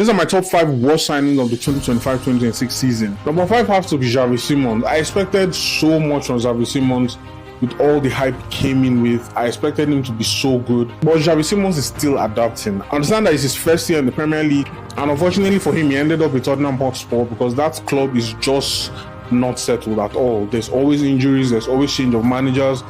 These are my top 5 worst signings of the 2025-2026 season. Number 5 has to be Xavi Simons. I expected so much from Xavi Simons with all the hype he came in with. I expected him to be so good. But Xavi Simons is still adapting. I understand that it's his first year in the Premier League, and unfortunately for him, he ended up with Tottenham Hotspur because that club is just not settled at all. There's always injuries, there's always change of managers.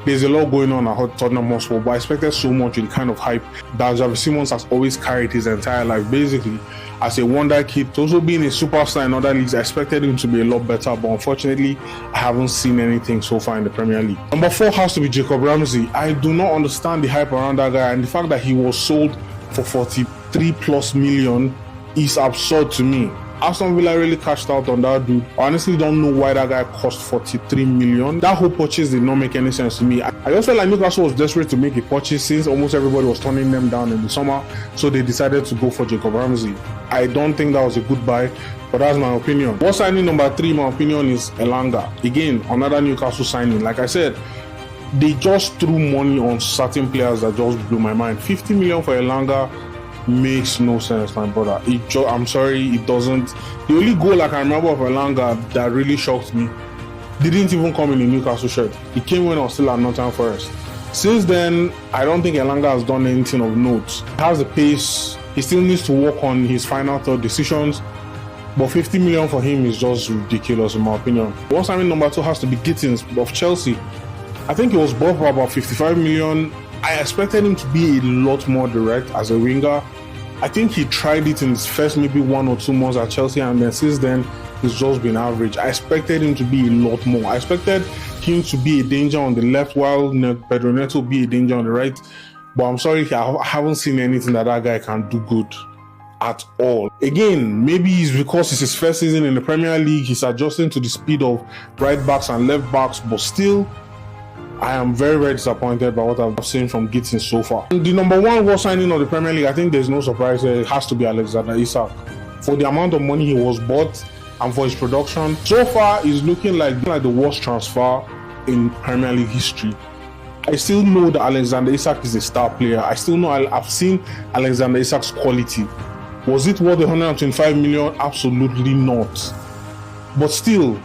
There's a lot going on at Tottenham Hotspur, but I expected so much with the kind of hype that Xavi Simons has always carried his entire life, basically. As a wonder kid, also being a superstar in other leagues, I expected him to be a lot better, but unfortunately, I haven't seen anything so far in the Premier League. Number 4 has to be Jacob Ramsey. I do not understand the hype around that guy, and the fact that he was sold for 43+ million is absurd to me. Aston Villa really cashed out on that dude. I honestly don't know why that guy cost 43 million. That whole purchase did not make any sense to me. I just felt like Newcastle was desperate to make a purchase since almost everybody was turning them down in the summer, so they decided to go for Jacob Ramsey. I don't think that was a good buy, but that's my opinion. What signing number 3, in my opinion, is Elanga. Again, another Newcastle signing. Like I said, they just threw money on certain players that just blew my mind. 50 million for Elanga makes no sense, my brother. I'm sorry, it doesn't. The only goal I can remember of Elanga that really shocked me didn't even come in a Newcastle shirt. It came when I was still at Nottingham Forest. Since then, I don't think Elanga has done anything of note. He has the pace. He still needs to work on his final third decisions. But 50 million for him is just ridiculous, in my opinion. One signing number 2 has to be Gittins of Chelsea. I think he was bought for about 55 million. I expected him to be a lot more direct as a winger. I think he tried it in his first maybe 1 or 2 months at Chelsea, and then since then, he's just been average. I expected him to be a lot more. I expected him to be a danger on the left, while Pedro Neto be a danger on the right. But I'm sorry, I haven't seen anything that guy can do good at all. Again, maybe it's because it's his first season in the Premier League. He's adjusting to the speed of right backs and left backs, but still, I am very, very disappointed by what I've seen from Gittins so far. The number 1 worst signing of the Premier League, I think there's no surprise there. It has to be Alexander Isak. For the amount of money he was bought and for his production, so far he's looking like the worst transfer in Premier League history. I still know that Alexander Isak is a star player. I still know I've seen Alexander Isak's quality. Was it worth 125 million? Absolutely not. But still,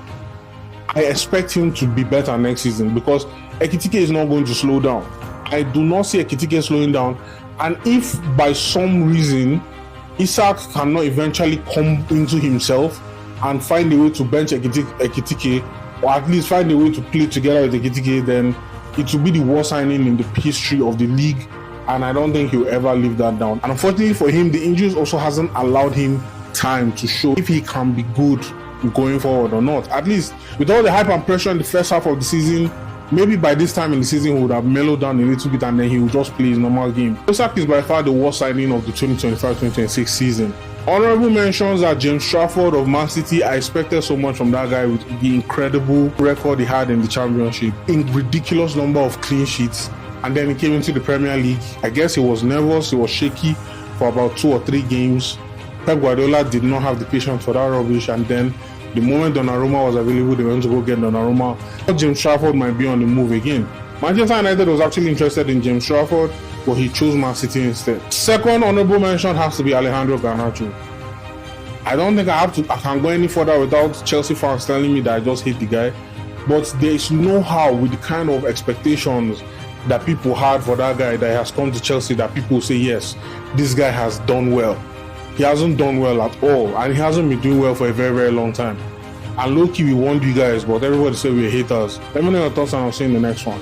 I expect him to be better next season because Ekitike is not going to slow down. I do not see Ekitike slowing down. And if by some reason Isak cannot eventually come into himself and find a way to bench Ekitike, or at least find a way to play together with Ekitike, then it will be the worst signing in the history of the league. And I don't think he'll ever leave that down. And unfortunately for him, the injuries also hasn't allowed him time to show if he can be good going forward or not. At least with all the hype and pressure in the first half of the season, maybe by this time in the season he would have mellowed down a little bit and then he would just play his normal game. Isak is by far the worst signing of the 2025-2026 season. Honorable mentions are James Trafford of Man City. I expected so much from that guy with the incredible record he had in the Championship, in ridiculous number of clean sheets, and then he came into the Premier League. I guess he was nervous, he was shaky for about 2 or 3 games. Pep Guardiola did not have the patience for that rubbish, and then the moment Donnarumma was available, they went to go get Donnarumma. James Trafford might be on the move again. Manchester United was actually interested in James Trafford, but he chose Man City instead. Second honorable mention has to be Alejandro Garnacho. I don't think I can go any further without Chelsea fans telling me that I just hate the guy. But there is no how, with the kind of expectations that people had for that guy that has come to Chelsea, that people say, yes, this guy has done well. He hasn't done well at all, and he hasn't been doing well for a very, very long time. And low-key, we want you guys, but everybody say we're haters. Let me know your thoughts, and I'll see you in the next one.